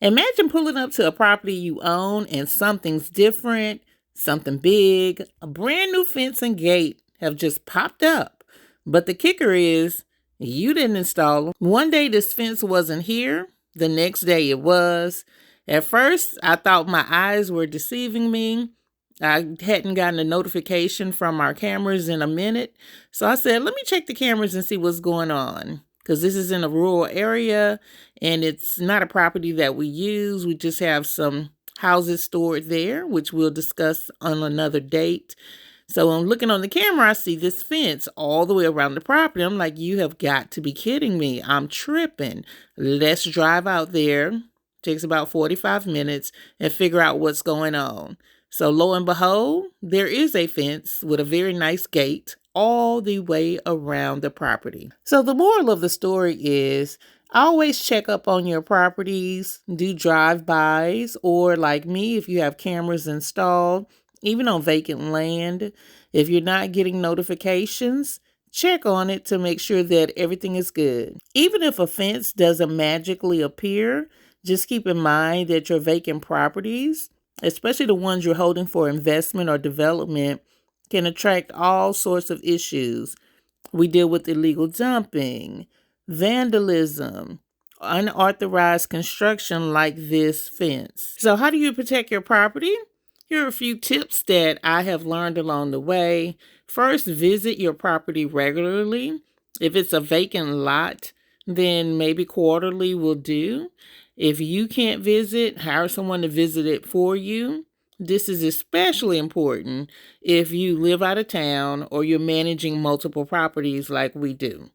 Imagine pulling up to a property you own and something's different, something big, a brand new fence and gate have just popped up. But the kicker is, you didn't install them. One day this fence wasn't here, the next day it was. At first, I thought my eyes were deceiving me. I hadn't gotten a notification from our cameras in a minute. So I said, let me check the cameras and see what's going on. Because this is in a rural area and it's not a property that we use. We just have some houses stored there, which we'll discuss on another date. So I'm looking on the camera, I see this fence all the way around the property. I'm like, you have got to be kidding me. I'm tripping. Let's drive out there. Takes about 45 minutes and figure out what's going on. So lo and behold, there is a fence with a very nice gate all the way around the property. So the moral of the story is always check up on your properties, do drive-bys, or like me, if you have cameras installed, even on vacant land, if you're not getting notifications, check on it to make sure that everything is good. Even if a fence doesn't magically appear, just keep in mind that your vacant properties, especially the ones you're holding for investment or development, can attract all sorts of issues. We deal with illegal dumping, vandalism, unauthorized construction like this fence. So how do you protect your property? Here are a few tips that I have learned along the way. First, visit your property regularly. If it's a vacant lot, then maybe quarterly will do. If you can't visit, hire someone to visit it for you. This is especially important if you live out of town or you're managing multiple properties like we do.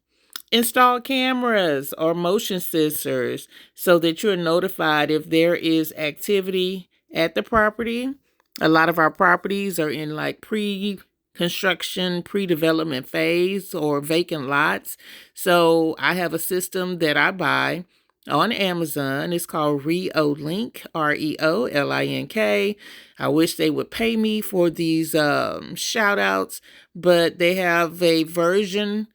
Install cameras or motion sensors so that you're notified if there is activity at the property. A lot of our properties are in like pre-construction, pre-development phase or vacant lots. So I have a system that I buy on Amazon. It's called Reolink, Reolink. I wish they would pay me for these shout outs, but they have a version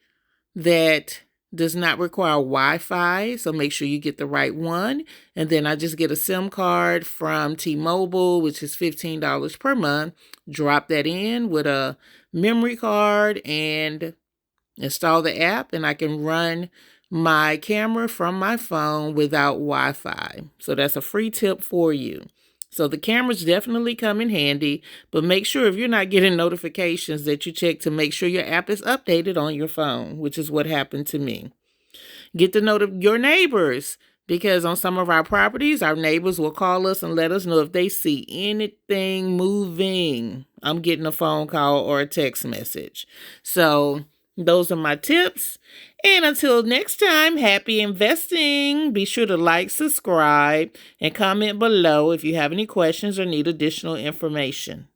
that does not require Wi-Fi, so make sure you get the right one. And then I just get a SIM card from T-Mobile, which is $15 per month. Drop that in with a memory card and install the app, and I can run my camera from my phone without Wi-Fi. So that's a free tip for you. So the cameras definitely come in handy, but make sure if you're not getting notifications that you check to make sure your app is updated on your phone, which is what happened to me. Get the note of your neighbors, because on some of our properties, our neighbors will call us and let us know if they see anything moving. I'm getting a phone call or a text message. So those are my tips. And until next time, happy investing. Be sure to like, subscribe, and comment below if you have any questions or need additional information.